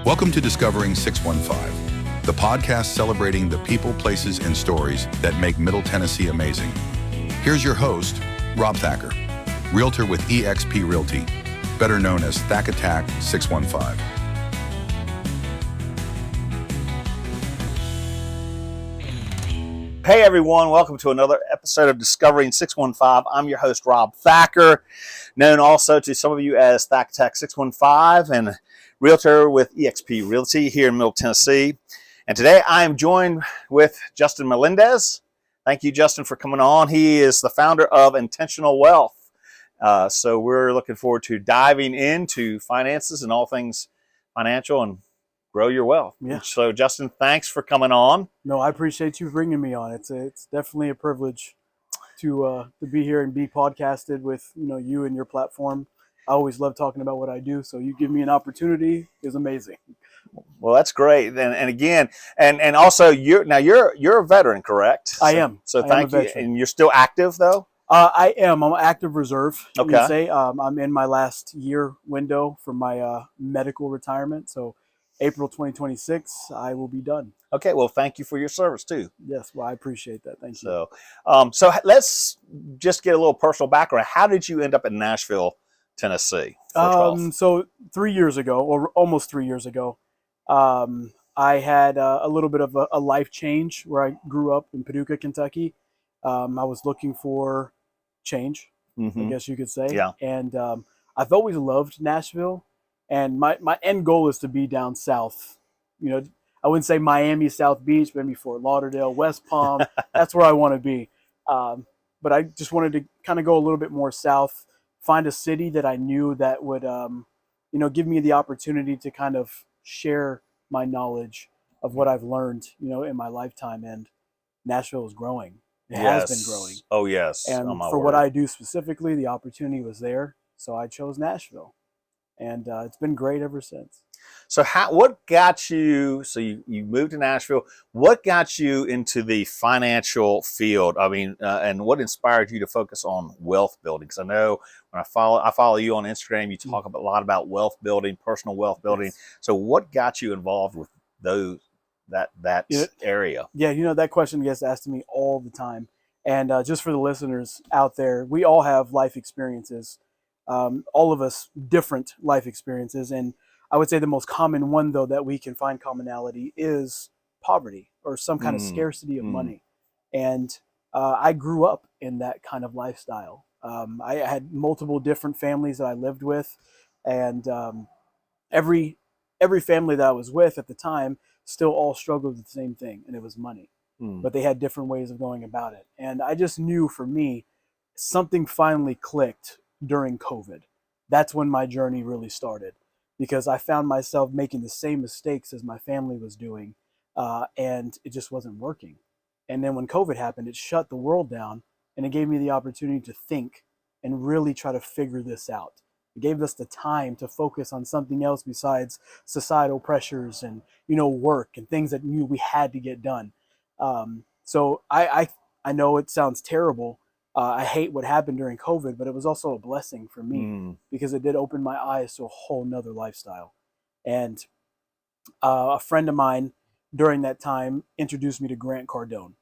Welcome to Discovering 615, the podcast celebrating the people, places, and stories that make Middle Tennessee amazing. Here's your host, Rob Thacker, realtor with eXp Realty, better known as Thack Attack 615. Hey everyone, welcome to another episode of Discovering 615. I'm your host, Rob Thacker, known also to some of you as Thack Attack 615 and realtor with eXp Realty here in Middle Tennessee. And today I am joined with Justyn Melendez. Thank you, Justyn, for coming on. He is the founder of Intentional Wealth. So we're looking forward to diving into finances and all things financial and grow your wealth. Yeah. So Justyn, thanks for coming on. No, I appreciate you bringing me on. It's definitely a privilege to be here and be podcasted with you and your platform. I always love talking about what I do, so you give me an opportunity is amazing. Well, that's great. And again, and also you're a veteran, correct? I am. So thank you. And you're still active though? I am. I'm active reserve. You Okay. can say I'm in my last year window for my medical retirement. So April 2026, I will be done. Okay. Well, thank you for your service too. Yes. Well, I appreciate that. Thank you. So let's just get a little personal background. How did you end up in Nashville, Tennessee? So 3 years ago, or almost 3 years ago, I had a little bit of a life change where I grew up in Paducah, Kentucky. I was looking for change, I guess you could say. Yeah. And I've always loved Nashville, and my end goal is to be down south. I wouldn't say Miami, South Beach, maybe Fort Lauderdale, West Palm. That's where I want to be. But I just wanted to kind of go a little bit more south, find a city that I knew that would, give me the opportunity to kind of share my knowledge of what I've learned, in my lifetime. And Nashville is growing. It has been growing. Oh, yes. And for what I do specifically, the opportunity was there. So I chose Nashville. And it's been great ever since. So what got you, you moved to Nashville, what got you into the financial field? I mean, and what inspired you to focus on wealth building? Because I know when I follow you on Instagram, you talk a lot about wealth building, personal wealth building. Yes. So what got you involved with that area? Yeah, that question gets asked to me all the time. And just for the listeners out there, we all have life experiences. All of us different life experiences. And I would say the most common one, though, that we can find commonality is poverty or some kind of scarcity of money. And I grew up in that kind of lifestyle. I had multiple different families that I lived with, and every family that I was with at the time still all struggled with the same thing, and it was money. But they had different ways of going about it. And I just knew for me, something finally clicked during COVID. That's when my journey really started, because I found myself making the same mistakes as my family was doing, and it just wasn't working. And then when COVID happened, it shut the world down, and it gave me the opportunity to think and really try to figure this out. It gave us the time to focus on something else besides societal pressures and work and things that we had to get done. So I know it sounds terrible. I hate what happened during COVID, but it was also a blessing for me because it did open my eyes to a whole nother lifestyle. And a friend of mine during that time introduced me to Grant Cardone.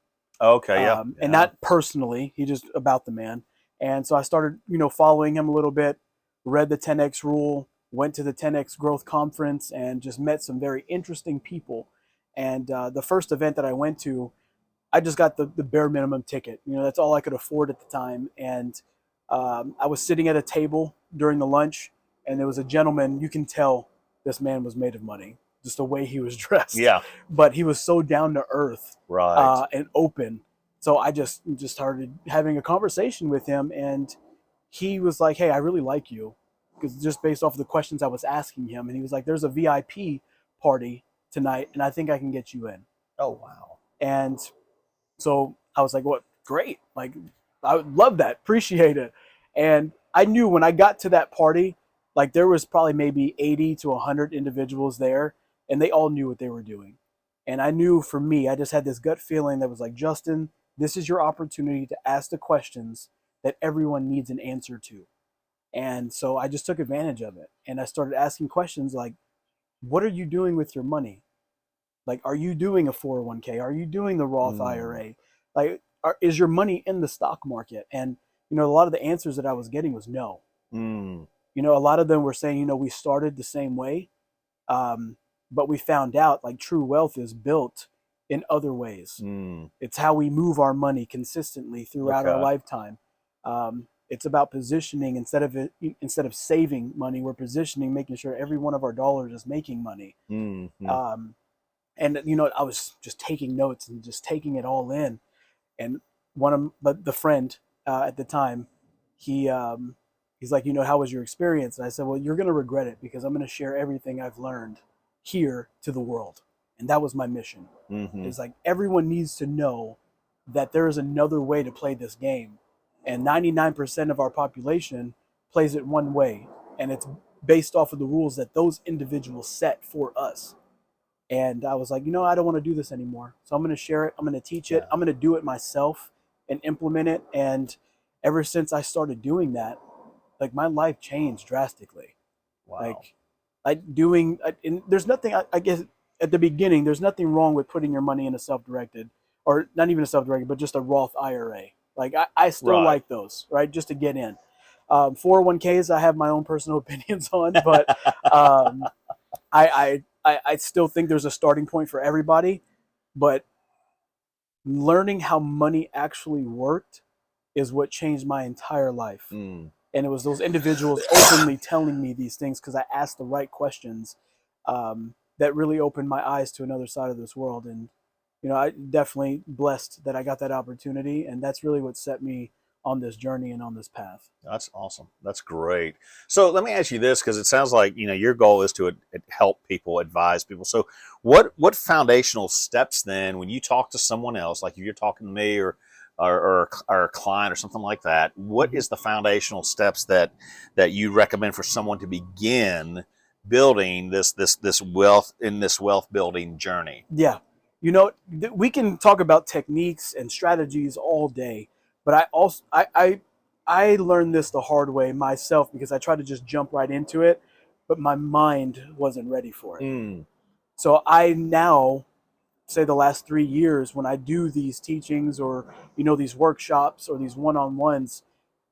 Okay, yeah. And not personally, he just about the man. And so I started, following him a little bit, read the 10X rule, went to the 10X growth conference, and just met some very interesting people. And the first event that I went to, I just got the bare minimum ticket. That's all I could afford at the time. And I was sitting at a table during the lunch, and there was a gentleman. You can tell this man was made of money, just the way he was dressed. Yeah. But he was so down to earth, right, and open. So I just started having a conversation with him, and he was like, "Hey, I really like you," because just based off of the questions I was asking him. And he was like, "There's a VIP party tonight, and I think I can get you in." Oh, wow. And so I was like, "What? Great. Like, I would love that. Appreciate it." And I knew when I got to that party, like there was probably maybe 80 to 100 individuals there, and they all knew what they were doing. And I knew for me, I just had this gut feeling that was like, Justyn, this is your opportunity to ask the questions that everyone needs an answer to. And so I just took advantage of it. And I started asking questions like, what are you doing with your money? Like, are you doing a 401k? Are you doing the Roth IRA? Like, is your money in the stock market? And, a lot of the answers that I was getting was no. A lot of them were saying, we started the same way, but we found out like true wealth is built in other ways. It's how we move our money consistently throughout our lifetime. It's about positioning instead of saving money. We're positioning, making sure every one of our dollars is making money. And I was just taking notes and just taking it all in. And the friend at the time, he's like, how was your experience? And I said, well, you're going to regret it because I'm going to share everything I've learned here to the world. And that was my mission. It's like everyone needs to know that there is another way to play this game. And 99% of our population plays it one way. And it's based off of the rules that those individuals set for us. And I was like, I don't want to do this anymore. So I'm going to share it. I'm going to teach it. I'm going to do it myself and implement it. And ever since I started doing that, like my life changed drastically. Wow. Like there's nothing, I guess at the beginning, there's nothing wrong with putting your money in a self-directed, or not even a self-directed, but just a Roth IRA. Like I still like those, right? Just to get in. 401ks, I have my own personal opinions on, but I still think there's a starting point for everybody, but learning how money actually worked is what changed my entire life. And it was those individuals openly telling me these things because I asked the right questions that really opened my eyes to another side of this world. And, I definitely blessed that I got that opportunity. And that's really what set me on this journey and on this path. That's awesome. That's great. So let me ask you this, because it sounds like, your goal is to help people, advise people. So what foundational steps then, when you talk to someone else, like if you're talking to me or a client or something like that, what is the foundational steps that you recommend for someone to begin building this wealth building journey? Yeah. We can talk about techniques and strategies all day, but I learned this the hard way myself because I tried to just jump right into it, but my mind wasn't ready for it. So I now say the last 3 years, when I do these teachings or, these workshops or these one-on-ones,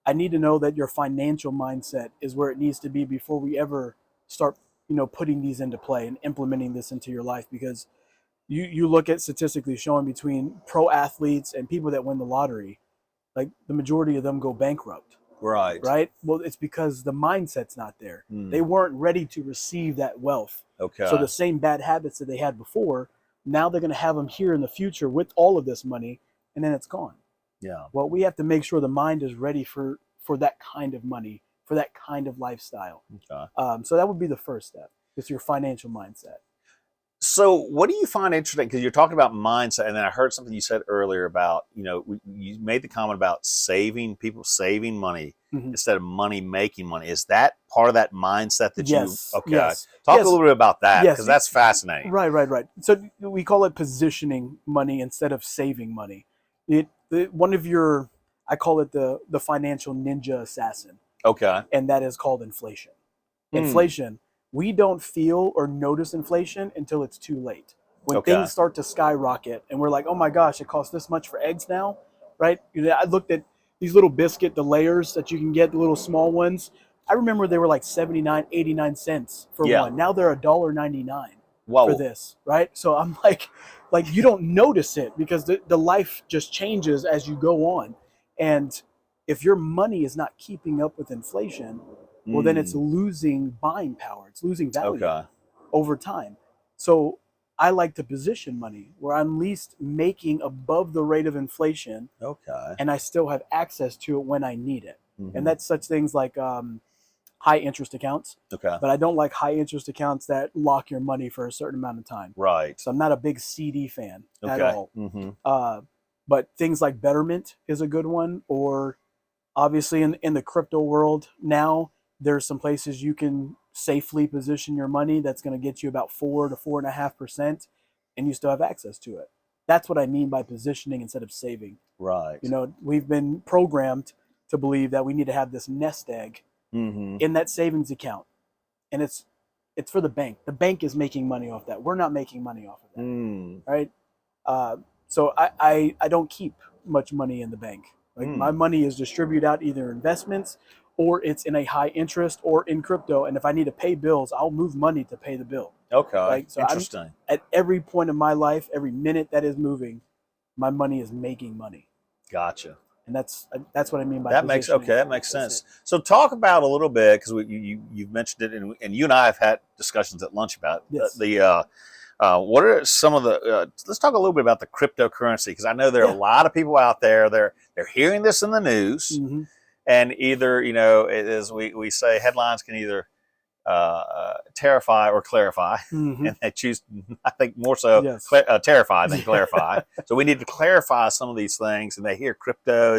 I need to know that your financial mindset is where it needs to be before we ever start, putting these into play and implementing this into your life. Because you look at statistically showing between pro athletes and people that win the lottery, like the majority of them go bankrupt. Right? Well, it's because the mindset's not there. They weren't ready to receive that wealth. So the same bad habits that they had before, now they're going to have them here in the future with all of this money, and then it's gone. Yeah. Well, we have to make sure the mind is ready for that kind of money, for that kind of lifestyle. So that would be the first step. It's your financial mindset. So what do you find interesting? Because you're talking about mindset, and then I heard something you said earlier about, you made the comment about people saving money instead of money making money. Is that part of that mindset that Yes. you? Okay. Yes. Talk a little bit about that, because that's fascinating. Right. So we call it positioning money instead of saving money. I call it the financial ninja assassin. Okay. And that is called inflation. Inflation. We don't feel or notice inflation until it's too late. When things start to skyrocket and we're like, oh my gosh, it costs this much for eggs now, right? I looked at these little biscuit, the layers that you can get, the little small ones. I remember they were like 79, 89 cents for one. Now they're $1.99 for this, right? So I'm like you don't notice it because the life just changes as you go on. And if your money is not keeping up with inflation, well, then it's losing buying power. It's losing value over time. So I like to position money where I'm at least making above the rate of inflation. And I still have access to it when I need it. And that's such things like high interest accounts. But I don't like high interest accounts that lock your money for a certain amount of time. Right. So I'm not a big CD fan at all. But things like Betterment is a good one. Or obviously in the crypto world now, there's some places you can safely position your money that's going to get you about 4 to 4.5%, and you still have access to it. That's what I mean by positioning instead of saving. Right. We've been programmed to believe that we need to have this nest egg in that savings account, and it's it's for the bank. The bank is making money off that. We're not making money off of that, right? So I don't keep much money in the bank. Like my money is distributed out either investments or it's in a high interest or in crypto. And if I need to pay bills, I'll move money to pay the bill. Okay, Like, so interesting. At every point in my life, every minute that is moving, my money is making money. Gotcha. And that's what I mean by that makes sense. So talk about a little bit, because you've mentioned it, and you and I have had discussions at lunch about what are some of the let's talk a little bit about the cryptocurrency, because I know there are a lot of people out there, they're hearing this in the news, and either, as we say, headlines can either terrify or clarify, and they choose, I think, more so terrify than clarify. So we need to clarify some of these things, and they hear crypto.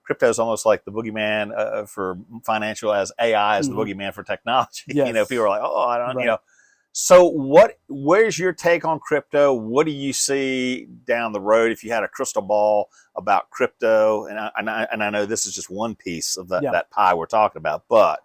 Crypto is almost like the boogeyman for financial, as AI is the boogeyman for technology. Yes. People are like, oh, I don't, So where's your take on crypto? What do you see down the road if you had a crystal ball about crypto? And I know this is just one piece of that pie we're talking about, but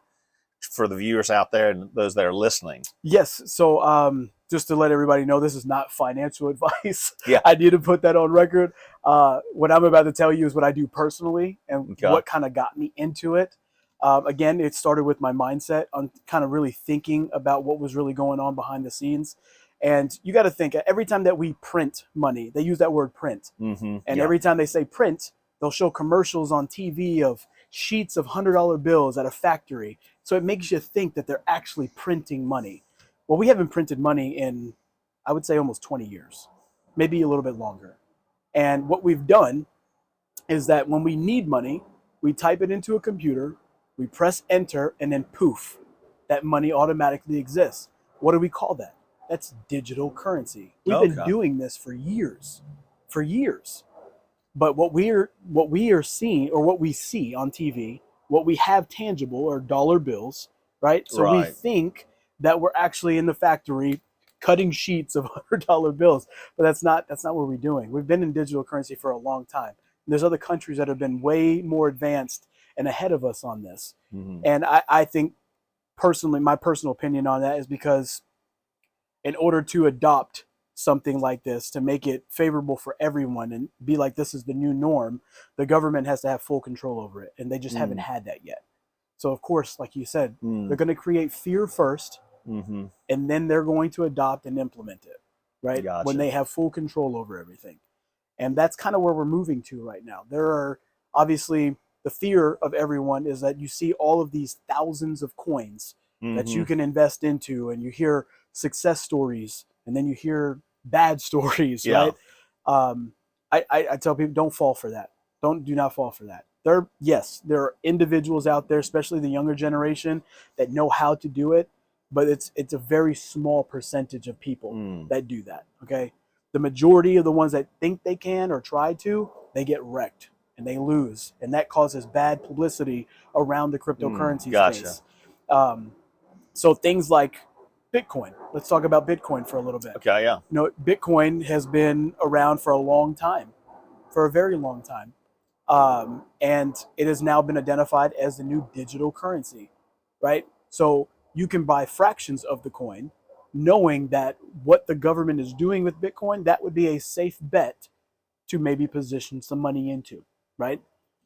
for the viewers out there and those that are listening. Yes. So just to let everybody know, this is not financial advice. Yeah. I need to put that on record. What I'm about to tell you is what I do personally and what kind of got me into it. Again, it started with my mindset on kind of really thinking about what was really going on behind the scenes. And you got to think, every time that we print money, they use that word print. And every time they say print, they'll show commercials on TV of sheets of $100 bills at a factory. So it makes you think that they're actually printing money. Well, we haven't printed money in, I would say, almost 20 years, maybe a little bit longer. And what we've done is that when we need money, we type it into a computer, we press enter, and then poof, that money automatically exists. What do we call that? That's digital currency. We've been doing this for years. But what we are seeing, or what we see on TV, what we have tangible are dollar bills, right? So we think that we're actually in the factory cutting sheets of $100 bills, but that's not what we're doing. We've been in digital currency for a long time. And there's other countries that have been way more advanced and ahead of us on this. And I think personally, my personal opinion on that is because in order to adopt something like this, to make it favorable for everyone and be like this is the new norm, the government has to have full control over it, and they just haven't had that yet. So of course, like you said, they're going to create fear first, and then they're going to adopt and implement it, right? Gotcha. When they have full control over everything. And that's kind of where we're moving to right now. There are obviously, the fear of everyone is that you see all of these thousands of coins that you can invest into, and you hear success stories, and then you hear bad stories, right? I tell people, don't fall for that. Do not fall for that. There are individuals out there, especially the younger generation, that know how to do it, but it's a very small percentage of people that do that. Okay, the majority of the ones that think they can or try to, they get wrecked and they lose, and that causes bad publicity around the cryptocurrency space. So things like Bitcoin. Let's talk about Bitcoin for a little bit. Okay, yeah. Bitcoin has been around for a long time, for a very long time. And it has now been identified as the new digital currency, right? So you can buy fractions of the coin, knowing that what the government is doing with Bitcoin, that would be a safe bet to maybe position some money into, right?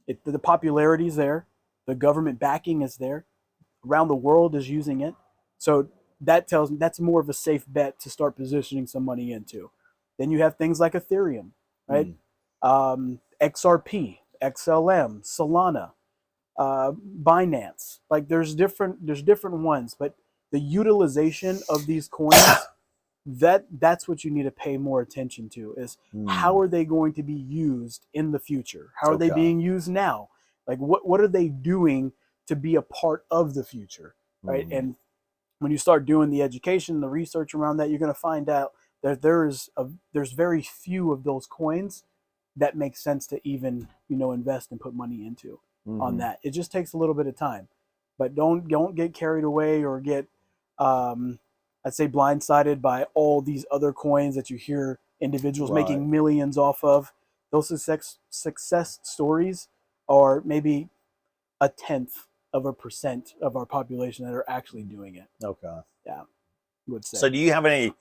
The popularity is there. The government backing is there. Around the world is using it. So that tells me that's more of a safe bet to start positioning some money into. Then you have things like Ethereum, right? XRP, XLM, Solana, Binance. Like there's different ones, but the utilization of these coins, that's what you need to pay more attention to, is how are they going to be used in the future? How are they being used now? Like what are they doing to be a part of the future, right? And when you start doing the education, the research around that, you're going to find out that there's very few of those coins that make sense to even invest and put money into on that. It just takes a little bit of time, but don't get carried away or get I'd say blindsided by all these other coins that you hear individuals making millions off of. Those success stories are maybe a tenth of a percent of our population that are actually doing it. Okay. Yeah, I would say. So do you have any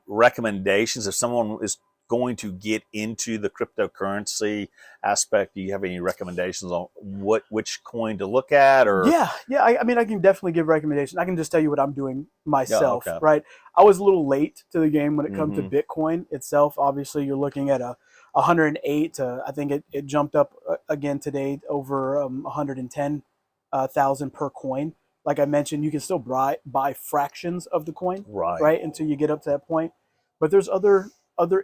recommendations if someone is going to get into the cryptocurrency aspect? Do you have any recommendations on which coin to look at? Or Yeah. I mean, I can definitely give recommendations. I can just tell you what I'm doing myself, okay. right? I was a little late to the game when it comes to Mhm. Bitcoin itself. Obviously, you're looking at a 108 to, I think it jumped up again today over 110,000 per coin. Like I mentioned, you can still buy fractions of the coin, Right. right, until you get up to that point. But there's other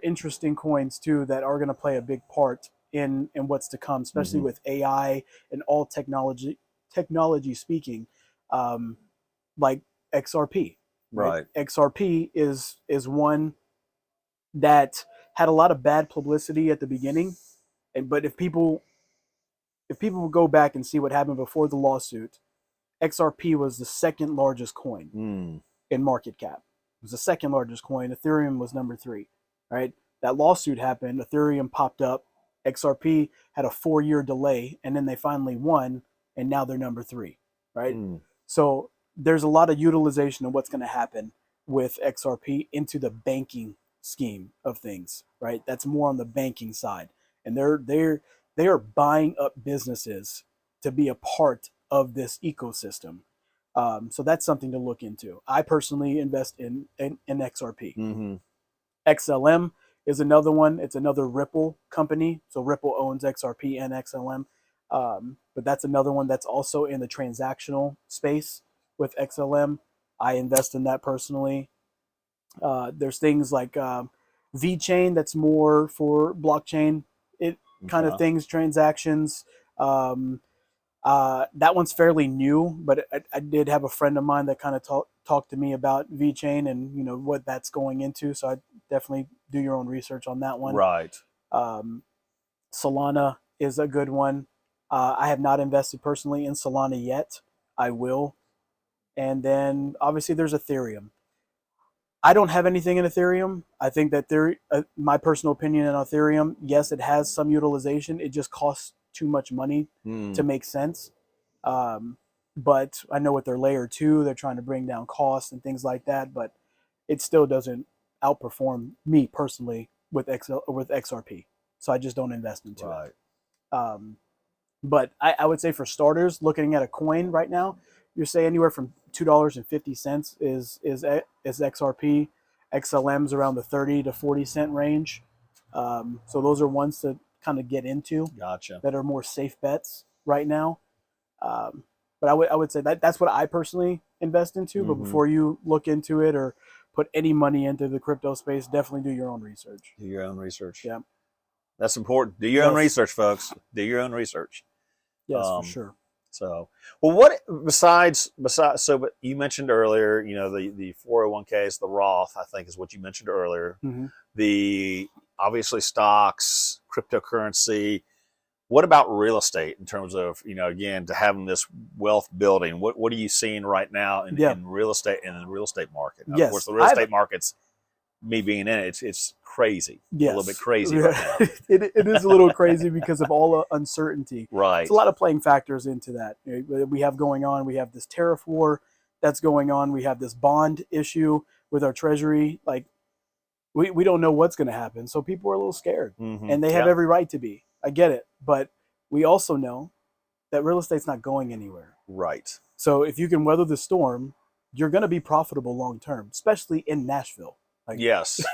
interesting coins too that are going to play a big part in what's to come, especially Mhm. with AI and all technology speaking, like XRP. Right. XRP is one that had a lot of bad publicity at the beginning, and but if people will go back and see what happened before the lawsuit, XRP was the second largest coin Mm. in market cap. It was the second largest coin. Ethereum was number 3. Right? That lawsuit happened. Ethereum popped up. XRP had a 4-year delay, and then they finally won, and now they're number 3. Right? Mm. So there's a lot of utilization of what's going to happen with XRP into the banking scheme of things. Right? That's more on the banking side, and they are buying up businesses to be a part of this ecosystem. So that's something to look into. I personally invest in XRP. Mm-hmm. XLM is another one. It's another Ripple company. So Ripple owns XRP and XLM. But that's another one that's also in the transactional space with XLM. I invest in that personally. There's things like VeChain that's more for blockchain kind of things, transactions. Um, that one's fairly new, but I did have a friend of mine that kind of talked to me about VeChain and what that's going into. So I definitely do your own research on that one. Right. Solana is a good one. I have not invested personally in Solana yet. I will. And then obviously there's Ethereum. I don't have anything in Ethereum. I think that my personal opinion on Ethereum, yes, it has some utilization. It just costs too much money to make sense. But I know with their layer 2, they're trying to bring down costs and things like that. But it still doesn't outperform me personally with XRP. So I just don't invest into it. But I would say for starters, looking at a coin right now, you're saying anywhere from $2.50 is XRP. XLM's around the 30 to 40 cent range. So those are ones to kind of get into. Gotcha. That are more safe bets right now. But I would say that's what I personally invest into. But before you look into it or put any money into the crypto space, definitely do your own research. Do your own research. Yeah. That's important. Do your own research, folks. Do your own research. Yes, for sure. So, well, what besides? So, but you mentioned earlier, the 401ks, the Roth, I think is what you mentioned earlier. Mm-hmm. The obviously stocks, cryptocurrency. What about real estate in terms of again to having this wealth building? What are you seeing right now in real estate in the real estate market? Now, yes, of course, the real estate market's me being in it. It's crazy. Yes. A little bit crazy right now. It is a little crazy because of all the uncertainty. Right. It's a lot of playing factors into that. We have going on. We have this tariff war that's going on. We have this bond issue with our treasury. Like we don't know what's going to happen. So people are a little scared, and they have every right to be. I get it, but we also know that real estate's not going anywhere. Right. So if you can weather the storm, you're going to be profitable long term, especially in Nashville. Like, yes.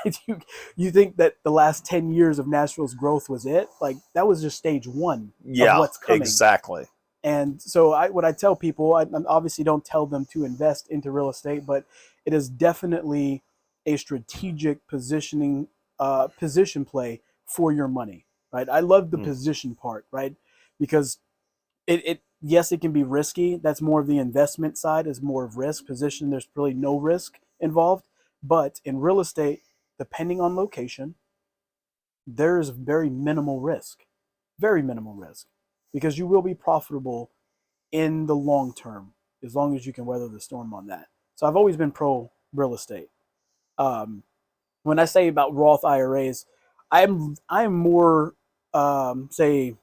You think that the last 10 years of Nashville's growth was it? Like that was just stage 1 of what's coming. Exactly. And so what I tell people, I obviously don't tell them to invest into real estate, but it is definitely a strategic position play for your money, right? I love the position part, right? Because yes, it can be risky. That's more of the investment side, is more of risk. Position, there's really no risk involved. But in real estate, depending on location, there is very minimal risk, because you will be profitable in the long term as long as you can weather the storm on that. So I've always been pro real estate. When I say about Roth IRAs, I'm more say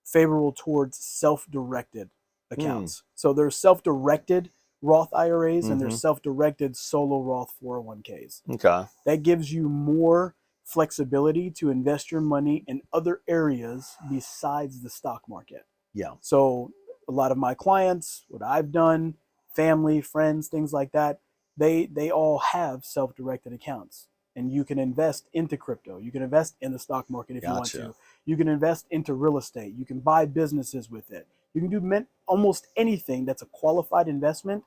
favorable towards self-directed accounts. So there's self-directed Roth IRAs and there's Mhm. self-directed solo Roth 401ks. Okay. That gives you more flexibility to invest your money in other areas besides the stock market. Yeah. So a lot of my clients, what I've done, family, friends, things like that, they all have self-directed accounts. And you can invest into crypto. You can invest in the stock market if you want Gotcha. to. You can invest into real estate. You can buy businesses with it. You can do almost anything that's a qualified investment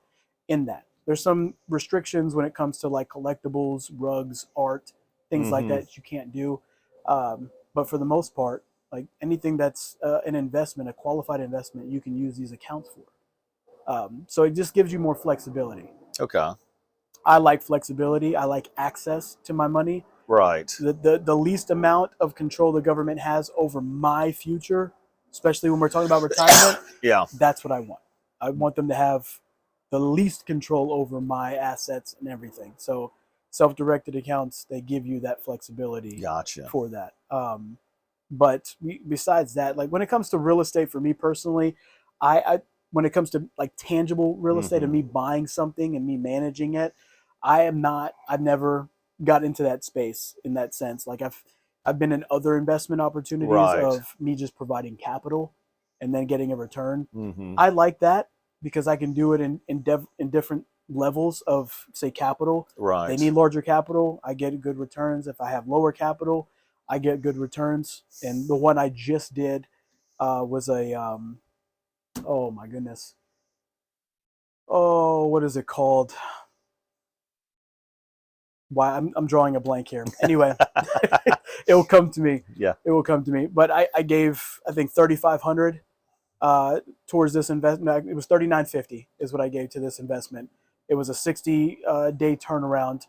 in that. There's some restrictions when it comes to like collectibles, rugs, art, things like Mhm. that you can't do. But for the most part, like anything that's an investment, a qualified investment, you can use these accounts for. So it just gives you more flexibility. Okay. I like flexibility. I like access to my money. Right. The least amount of control the government has over my future, especially when we're talking about retirement, Yeah. that's what I want. I want them to have the least control over my assets and everything. So self-directed accounts, they give you that flexibility Gotcha. for that. But besides that, like when it comes to real estate, for me personally, I when it comes to like tangible real estate and Mhm. me buying something and me managing it, I've never got into that space in that sense. Like I've been in other investment opportunities Right. of me just providing capital and then getting a return. Mhm. I like that because I can do it in different levels of, say, capital. Right. They need larger capital. I get good returns. If I have lower capital, I get good returns. And the one I just did was a oh my goodness, oh, what is it called? Why I'm drawing a blank here. Anyway, it will come to me. Yeah. It will come to me. But I gave, I think, 3,500 towards this investment. It was 3,950 is what I gave to this investment. It was a 60 day turnaround,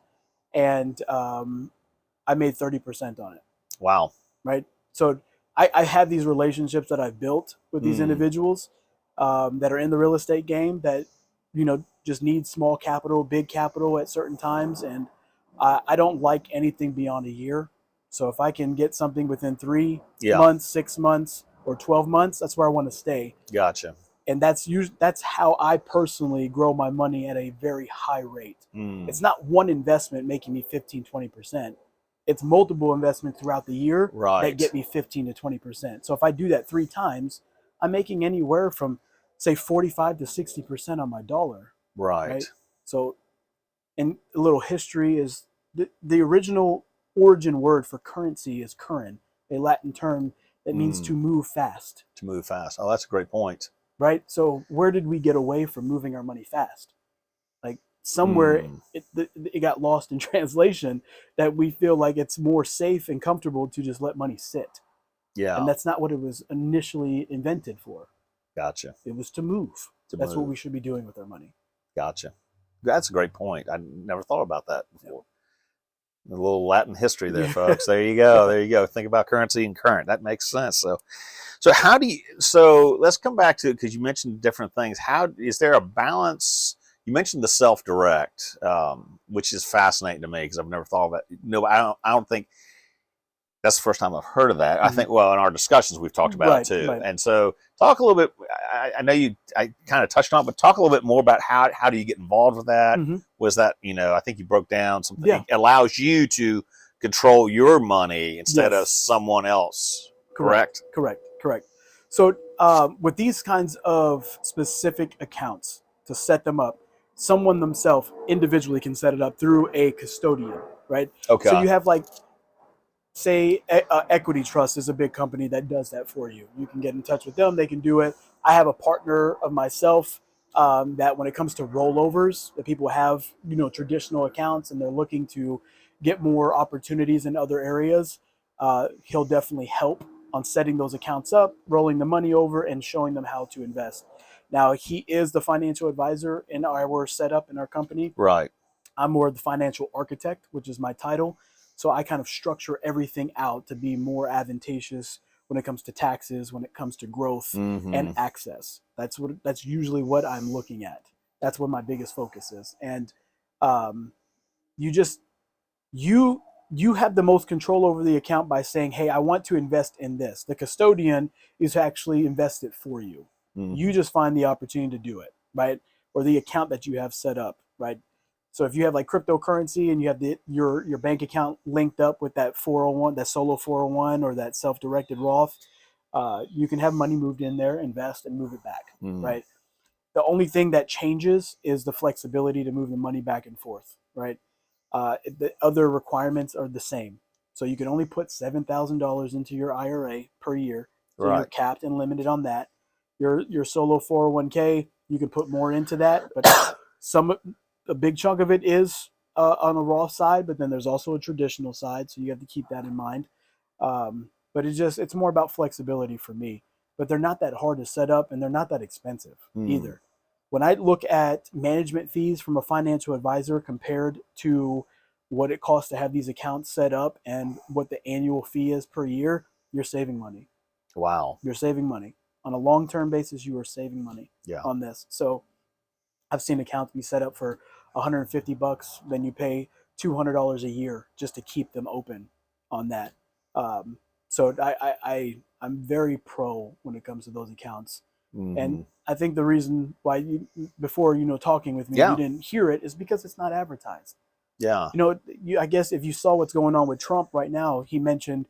and I made 30% on it. Wow. Right. So I have these relationships that I've built with these individuals that are in the real estate game that, just need small capital, big capital at certain times. And I don't like anything beyond a year. So if I can get something within 3 Yeah. months, 6 months, or 12 months, that's where I want to stay. Gotcha. And that's how I personally grow my money at a very high rate. It's not one investment making me 15, 20%. It's multiple investments throughout the year Right. that get me 15 to 20%. So if I do that 3 times, I'm making anywhere from, say, 45 to 60% on my dollar. Right. So, and a little history is the original origin word for currency is curren, a Latin term that means to move fast. To move fast. Oh, that's a great point. Right? So where did we get away from moving our money fast? Like somewhere it got lost in translation that we feel like it's more safe and comfortable to just let money sit. Yeah. And that's not what it was initially invented for. Gotcha. It was to move. That's what we should be doing with our money. Gotcha. That's a great point. I never thought about that before. A little Latin history there, folks. There you go. There you go. Think about currency and current. That makes sense. So how do you? So let's come back to it because you mentioned different things. How is there a balance? You mentioned the self-direct, which is fascinating to me because I've never thought of it. No, I don't think that's the first time I've heard of that. I think, well, in our discussions we've talked about it too. Right. And so talk a little bit. I know I kind of touched on it, but talk a little bit more about how do you get involved with that? Was that, I think you broke down something. Yeah. It allows you to control your money instead of someone else. Correct. So with these kinds of specific accounts, to set them up, someone themselves individually can set it up through a custodian, right? Okay. So you have like, say, Equity Trust is a big company that does that for you. You can get in touch with them. They can do it. I have a partner of myself that when it comes to rollovers, that people have, traditional accounts and they're looking to get more opportunities in other areas, he'll definitely help on setting those accounts up, rolling the money over, and showing them how to invest. Now, he is the financial advisor in our setup in our company. Right. I'm more of the financial architect, which is my title. So I kind of structure everything out to be more advantageous when it comes to taxes, when it comes to growth and access. That's usually what I'm looking at. That's what my biggest focus is. And you have the most control over the account by saying, hey, I want to invest in this. The custodian is to actually invest it for you. You just find the opportunity to do it, right? Or the account that you have set up, right? So if you have like cryptocurrency and you have your bank account linked up with that 401, that solo 401 or that self-directed Roth, you can have money moved in there, invest, and move it back, right? The only thing that changes is the flexibility to move the money back and forth, right? The other requirements are the same. So you can only put $7,000 into your IRA per year. So you're capped and limited on that. Your solo 401k, you can put more into that, but a big chunk of it is on the Roth side, but then there's also a traditional side, so you have to keep that in mind. But it's more about flexibility for me. But they're not that hard to set up, and they're not that expensive either. When I look at management fees from a financial advisor compared to what it costs to have these accounts set up and what the annual fee is per year, you're saving money. Wow. You're saving money. On a long-term basis, you are saving money on this. So I've seen accounts be set up for $150, then you pay $200 a year just to keep them open on that. So I'm very pro when it comes to those accounts. And I think the reason why before talking with me, you didn't hear it is because it's not advertised. Yeah. I guess if you saw what's going on with Trump right now, he mentioned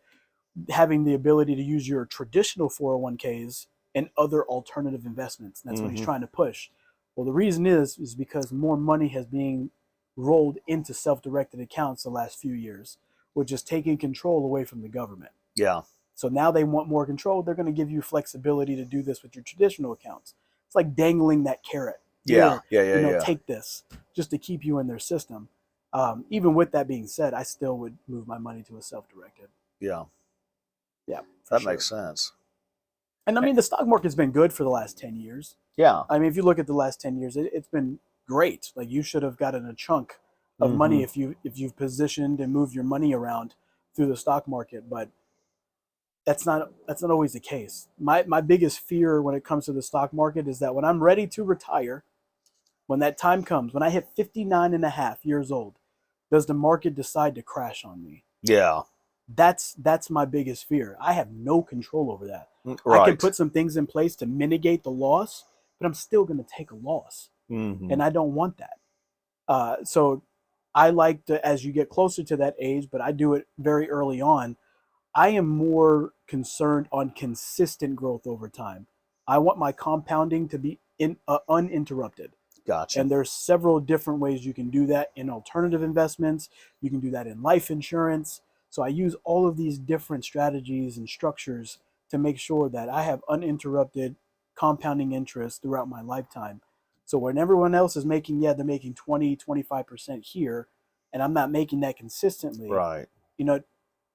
having the ability to use your traditional 401ks and other alternative investments. And that's what he's trying to push. Well, the reason is because more money has been rolled into self-directed accounts the last few years, which is taking control away from the government. Yeah. So now they want more control. They're going to give you flexibility to do this with your traditional accounts. It's like dangling that carrot. Yeah. Take this just to keep you in their system. Even with that being said, I still would move my money to a self-directed. Yeah. Yeah. That makes sense. And I mean, the stock market's been good for the last 10 years. Yeah. I mean, if you look at the last 10 years, it's been great. Like you should have gotten a chunk of money if you've positioned and moved your money around through the stock market. But that's not always the case. My biggest fear when it comes to the stock market is that when I'm ready to retire, when that time comes, when I hit 59 and a half years old, does the market decide to crash on me? Yeah. That's my biggest fear. I have no control over that. Right. I can put some things in place to mitigate the loss, but I'm still going to take a loss. And I don't want that. So I like to, as you get closer to that age, but I do it very early on, I am more concerned on consistent growth over time. I want my compounding to be uninterrupted. Gotcha. And there's several different ways you can do that in alternative investments. You can do that in life insurance. So I use all of these different strategies and structures to make sure that I have uninterrupted compounding interest throughout my lifetime. So when everyone else is making, they're making 20, 25% here, and I'm not making that consistently. Right.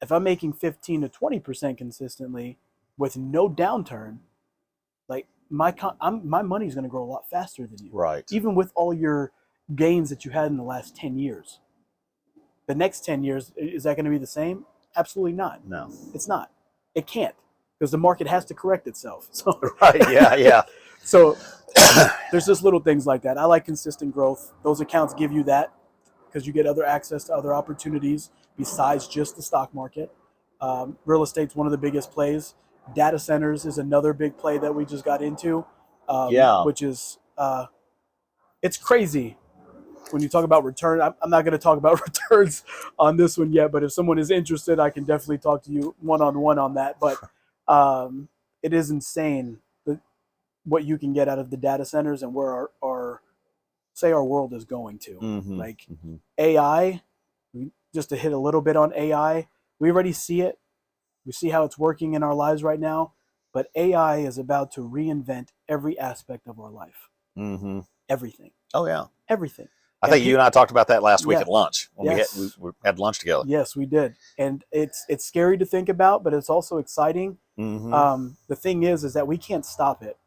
If I'm making 15 to 20% consistently with no downturn, like my money's going to grow a lot faster than you. Right. Even with all your gains that you had in the last 10 years. The next 10 years, is that going to be the same? Absolutely not. No. It's not. It can't, because the market has to correct itself. So right. Yeah. So there's just little things like that. I like consistent growth. Those accounts give you that because you get other access to other opportunities besides just the stock market. Real estate's one of the biggest plays. Data centers is another big play that we just got into, which is it's crazy when you talk about return. I'm not going to talk about returns on this one yet, but if someone is interested, I can definitely talk to you one-on-one on that. But it is insane what you can get out of the data centers and where our world is going to. AI, just to hit a little bit on AI, we already see it. We see how it's working in our lives right now, but AI is about to reinvent every aspect of our life. Everything. Oh yeah. Everything. I think you and I talked about that last week at lunch when we had lunch together. Yes, we did. And it's scary to think about, but it's also exciting. The thing is that we can't stop it.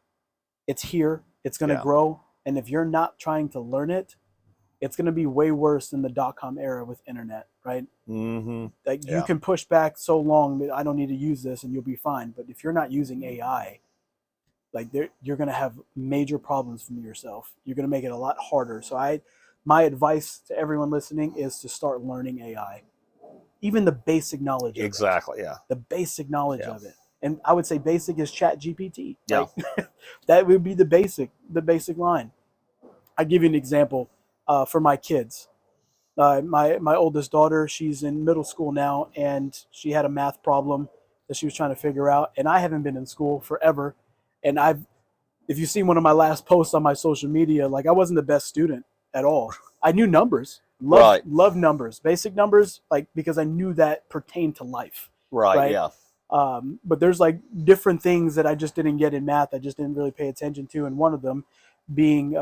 It's here. It's going to grow. And if you're not trying to learn it, it's going to be way worse than the .com era with internet, right? Like you can push back so long that I don't need to use this and you'll be fine. But if you're not using AI, like you're going to have major problems from yourself. You're going to make it a lot harder. So my advice to everyone listening is to start learning AI, even the basic knowledge of it. Exactly. Yeah. The basic knowledge of it. And I would say basic is Chat GPT. Yeah. Like, that would be the basic line. I give you an example for my kids. My oldest daughter, she's in middle school now, and she had a math problem that she was trying to figure out. And I haven't been in school forever, and if you've seen one of my last posts on my social media, like, I wasn't the best student at all. I knew numbers, loved numbers, basic numbers, like, because I knew that pertained to life. Right. Yeah. But there's like different things that I just didn't get in math. I just didn't really pay attention to, and one of them being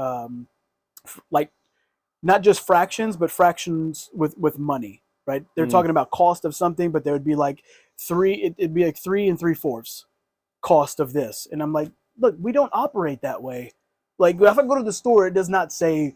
like not just fractions, but fractions with money. Right? They're talking about cost of something, but there would be like it'd be like 3 3/4 cost of this, and I'm like, look, we don't operate that way. Like, if I go to the store, it does not say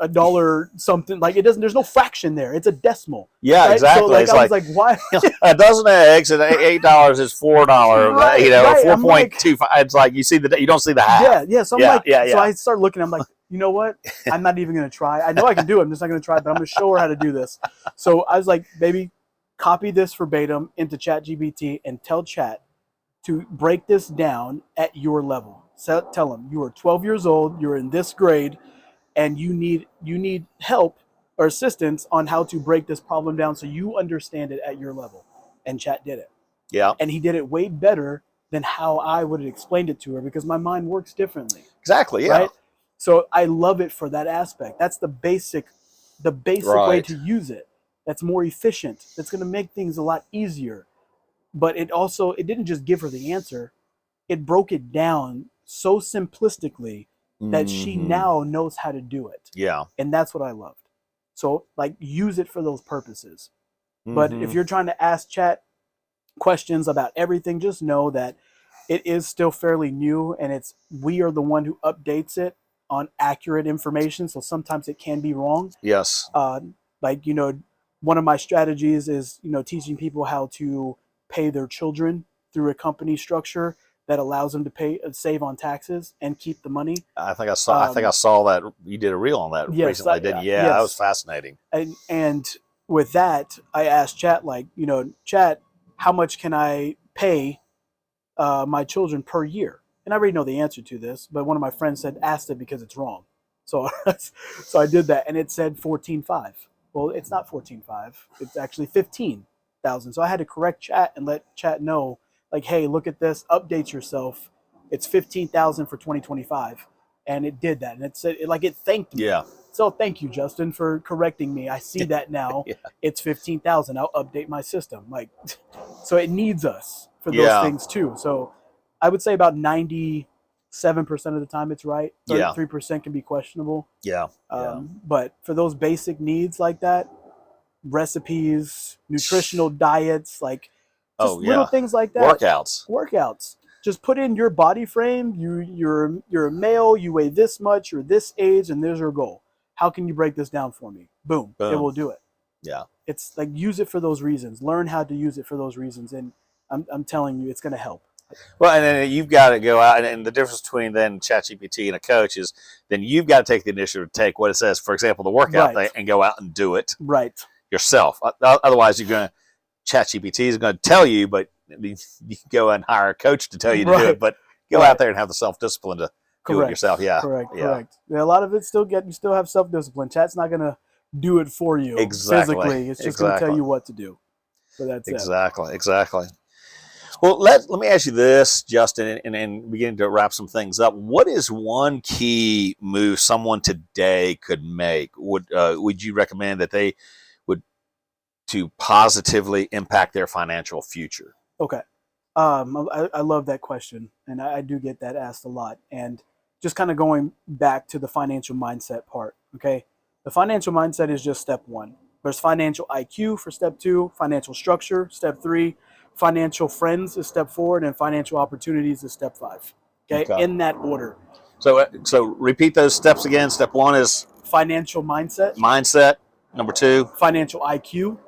$1 something. Like, it doesn't. There's no fraction there. It's a decimal. Yeah, right? exactly. So, like, it's I was like, why? a dozen eggs and $8 is $4. Right, you know, right. 4.25. It's like you don't see the half. Yeah. So I'm so I start looking. I'm like, you know what? I'm not even gonna try. I know I can do it. I'm just not gonna try. But I'm gonna show her how to do this. So I was like, baby, copy this verbatim into ChatGPT and tell Chat to break this down at your level. So tell them you are 12 years old. You're in this grade, and you need help or assistance on how to break this problem down so you understand it at your level. And Chat did it. Yeah. And he did it way better than how I would have explained it to her, because my mind works differently. Exactly. Yeah. Right? So I love it for that aspect. That's the basic way to use it. That's more efficient. That's going to make things a lot easier. But it didn't just give her the answer. It broke it down so simplistically that she now knows how to do it. Yeah. And that's what I loved. So, like, use it for those purposes. But if you're trying to ask Chat questions about everything, just know that it is still fairly new, and we are the one who updates it on accurate information. So sometimes it can be wrong. Yes. Like, one of my strategies is, teaching people how to pay their children through a company structure that allows them to save on taxes and keep the money. I think I saw that you did a reel on that recently, didn't you? Yeah, that was fascinating. And with that, I asked Chat, like, Chat, how much can I pay my children per year? And I already know the answer to this, but one of my friends said, asked it because it's wrong. So I did that, and it said 14.5. Well, it's not 14.5. It's actually 15,000. So I had to correct Chat and let Chat know, like, hey, look at this, update yourself. It's 15,000 for 2025. And it did that. And it said, it thanked me. Yeah. So thank you, Justyn, for correcting me. I see that now. Yeah. It's 15,000. I'll update my system. Like, so it needs us for those things too. So I would say about 97% of the time it's right. 33% can be questionable. Yeah. But for those basic needs like that, recipes, nutritional diets, like just little things like that. Workouts. Just put in your body frame. You're a male. You weigh this much. You're this age, and there's your goal. How can you break this down for me? Boom. It will do it. Yeah. It's like, use it for those reasons. Learn how to use it for those reasons, and I'm telling you, it's going to help. Well, and then you've got to go out, and the difference between then ChatGPT and a coach is then you've got to take the initiative to take what it says, for example, the workout thing, and go out and do it yourself. Otherwise, ChatGPT is going to tell you, but you can go and hire a coach to tell you to do it, but go out there and have the self-discipline to do it yourself. Yeah. Correct. Yeah, a lot of it you still have self-discipline. Chat's not going to do it for you physically. It's just going to tell you what to do. So that's Exactly. Well, let me ask you this, Justyn, and beginning to wrap some things up. What is one key move someone today could make? Would you recommend that they would to positively impact their financial future? Okay. I love that question, and I do get that asked a lot. And just kind of going back to the financial mindset part, okay? The financial mindset is just step one. There's financial IQ for step 2, financial structure, step 3, financial friends is step 4, and financial opportunities is step 5. Okay? In that order. So repeat those steps again. Step 1 is financial mindset. Number 2, financial IQ.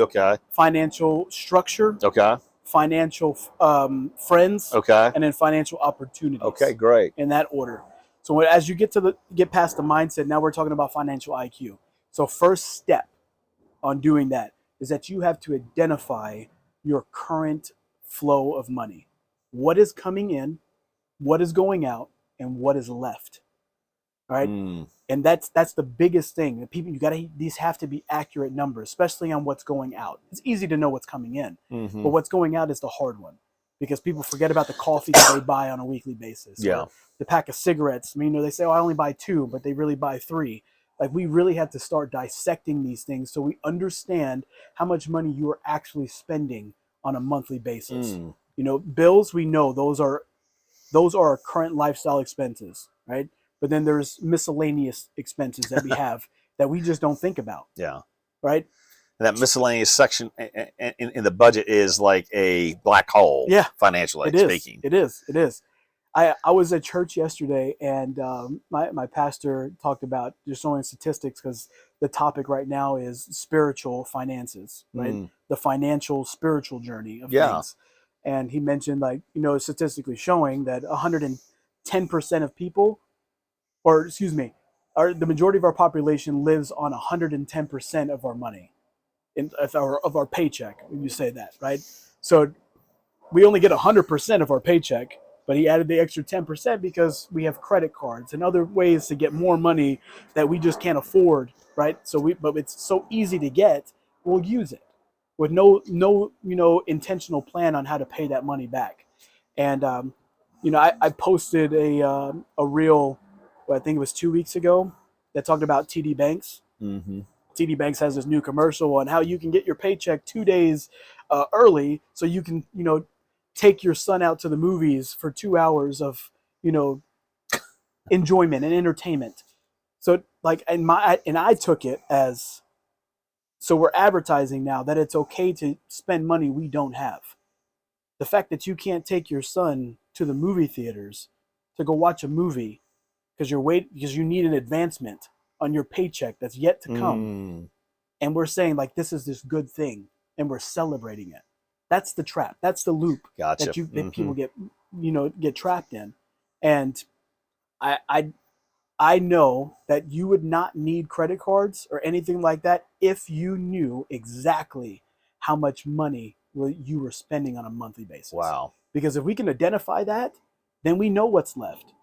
Okay. Financial structure. Okay. Financial friends. Okay. And then financial opportunities. Okay, great. In that order. So as you get past the mindset, now we're talking about financial IQ. So first step on doing that is that you have to identify your current flow of money. what is coming in, what is going out, and what is left. All right. And that's the biggest thing. People, these have to be accurate numbers, especially on what's going out. It's easy to know what's coming in, but what's going out is the hard one, because people forget about the coffee that they buy on a weekly basis. Yeah. Or the pack of cigarettes. I mean, they say, oh, I only buy 2, but they really buy 3. Like, we really have to start dissecting these things so we understand how much money you are actually spending on a monthly basis. Bills, we know those are our current lifestyle expenses, right? But then there's miscellaneous expenses that we have that we just don't think about. Yeah. Right. And that miscellaneous section in the budget is like a black hole. Yeah. Financially speaking. It is. I was at church yesterday, and my pastor talked about just showing statistics, because the topic right now is spiritual finances, right? The financial spiritual journey of things. And he mentioned, like, statistically showing that 110% of people, or excuse me, the majority of our population lives on 110% of our money, of our paycheck, when you say that, right? So we only get 100% of our paycheck, but he added the extra 10% because we have credit cards and other ways to get more money that we just can't afford, right? But it's so easy to get, we'll use it with no intentional plan on how to pay that money back. And I posted a reel, I think it was 2 weeks ago, that talked about TD Banks. TD Banks has this new commercial on how you can get your paycheck 2 days early, so you can take your son out to the movies for 2 hours of enjoyment and entertainment. So and I took it as, so we're advertising now that it's okay to spend money we don't have. The fact that you can't take your son to the movie theaters to go watch a movie because you need an advancement on your paycheck that's yet to come, and we're saying, like, this is this good thing and we're celebrating it. That's the trap. That's the loop that people get trapped in. And I know that you would not need credit cards or anything like that if you knew exactly how much money you were spending on a monthly basis. Wow. Because if we can identify that, then we know what's left.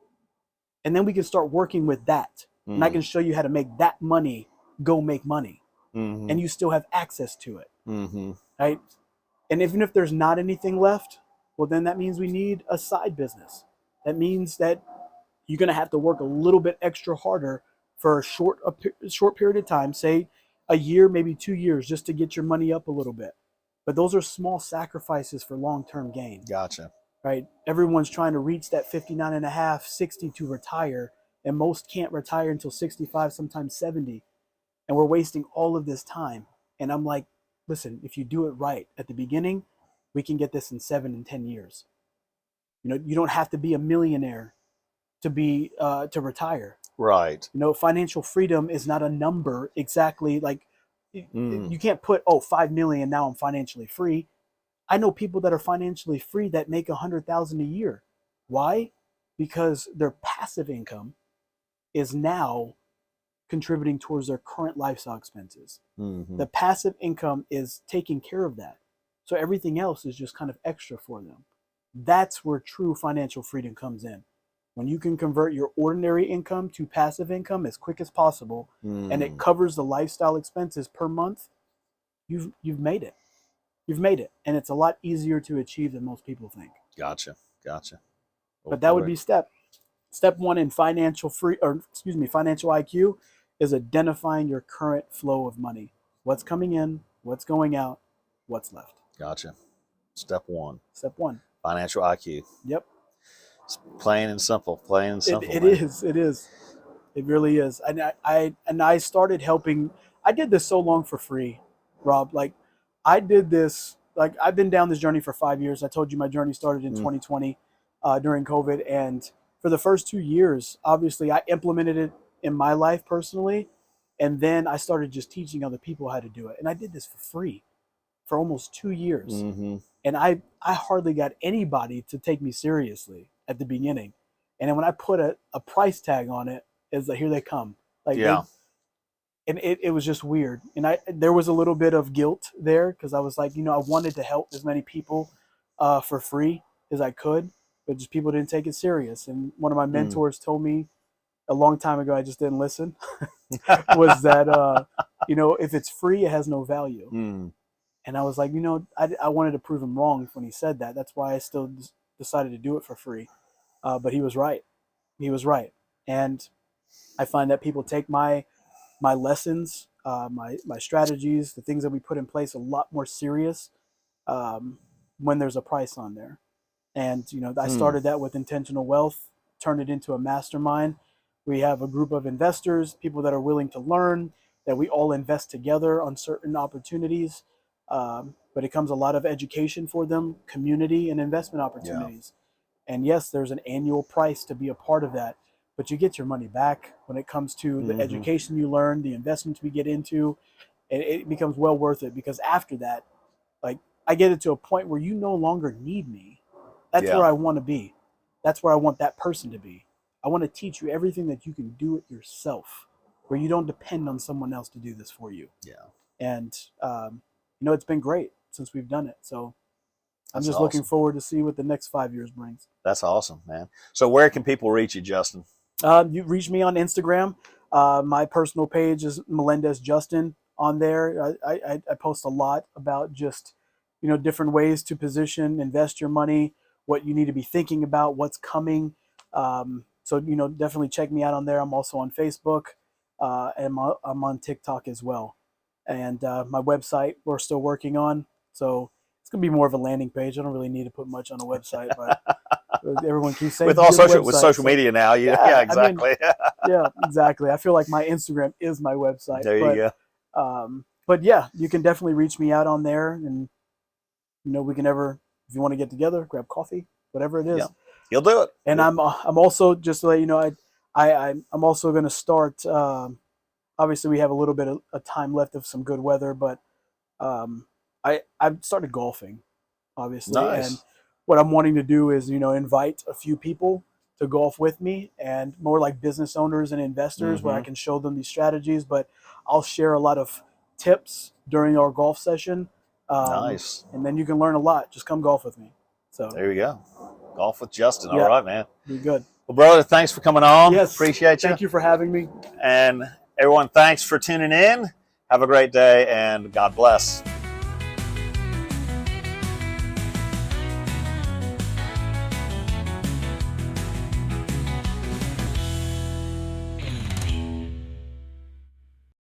And then we can start working with that. And I can show you how to make that money go make money. And you still have access to it. Right? And even if there's not anything left, well, then that means we need a side business. That means that you're going to have to work a little bit extra harder for a short period of time, say a year, maybe 2 years, just to get your money up a little bit. But those are small sacrifices for long-term gain. Gotcha. Right? Everyone's trying to reach that 59 and a half, 60 to retire, and most can't retire until 65, sometimes 70. And we're wasting all of this time. And I'm like, listen, if you do it right at the beginning, we can get this in 7 and 10 years. You don't have to be a millionaire to retire. Right. Financial freedom is not a number exactly. Like, you can't put, 5 million, now I'm financially free. I know people that are financially free that make $100,000 a year. Why? Because their passive income is now contributing towards their current lifestyle expenses. The passive income is taking care of that. So everything else is just kind of extra for them. That's where true financial freedom comes in. When you can convert your ordinary income to passive income as quick as possible, and it covers the lifestyle expenses per month, you've made it. You've made it. And it's a lot easier to achieve than most people think. Gotcha. But that would be step one in financial IQ, is identifying your current flow of money. What's coming in, what's going out, what's left. Gotcha. Step one. Financial IQ. Yep. It's plain and simple. It is. It really is. And I started helping. I did this so long for free, Rob. Like, I did this, like, I've been down this journey for 5 years. I told you my journey started in 2020 during COVID. And for the first 2 years, obviously, I implemented it in my life personally. And then I started just teaching other people how to do it. And I did this for free for almost 2 years. And I hardly got anybody to take me seriously at the beginning. And then when I put a price tag on it, it's like, here they come. Like, yeah. And it was just weird. And there was a little bit of guilt there, because I was like, I wanted to help as many people for free. as I could, but just people didn't take it serious. And one of my Mm. mentors told me a long time ago, I just didn't listen, was that, you know, if it's free, it has no value. Mm. And I was like, you know, I wanted to prove him wrong when he said that. That's why I still decided to do it for free. But he was right. He was right. And I find that people take my lessons, my strategies, the things that we put in place a lot more serious when there's a price on there. And, you know, I started that with Intentional Wealth, turned it into a mastermind. We have a group of investors, people that are willing to learn, that we all invest together on certain opportunities. But it comes a lot of education for them, community and investment opportunities. Yeah. And yes, there's an annual price to be a part of that, but you get your money back when it comes to the education you learn, the investments we get into, and it becomes well worth it, because after that, like, I get it to a point where you no longer need me. That's where I want to be. That's where I want that person to be. I want to teach you everything that you can do it yourself, where you don't depend on someone else to do this for you. Yeah. And, you know, it's been great since we've done it. So I'm just looking forward to see what the next 5 years brings. That's awesome, man. So where can people reach you, Justyn? You reach me on Instagram. My personal page is Melendez Justyn. On there, I post a lot about just, you know, different ways to position, invest your money, what you need to be thinking about, what's coming. So, you know, definitely check me out on there. I'm also on Facebook, and I'm on TikTok as well. And my website we're still working on. So it's going to be more of a landing page. I don't really need to put much on a website, but everyone keeps saying with all social media now. Yeah, exactly. I mean, yeah, exactly. I feel like my Instagram is my website. There you go. But yeah, you can definitely reach me out on there, and, you know, we can if you want to get together, grab coffee, whatever it is. Yeah, you'll do it. And I'm also, just to let you know, I'm also going to start. Obviously, we have a little bit of time left of some good weather, but I've started golfing, obviously. Nice. And what I'm wanting to do is, you know, invite a few people to golf with me, and more like business owners and investors, where I can show them these strategies, but I'll share a lot of tips during our golf session. Nice. And then you can learn a lot. Just come golf with me. So there you go. Golf with Justyn. Yeah. All right, man. Be good. Well, brother, thanks for coming on. Yes. Appreciate you. Thank you for having me. And everyone, thanks for tuning in. Have a great day, and God bless.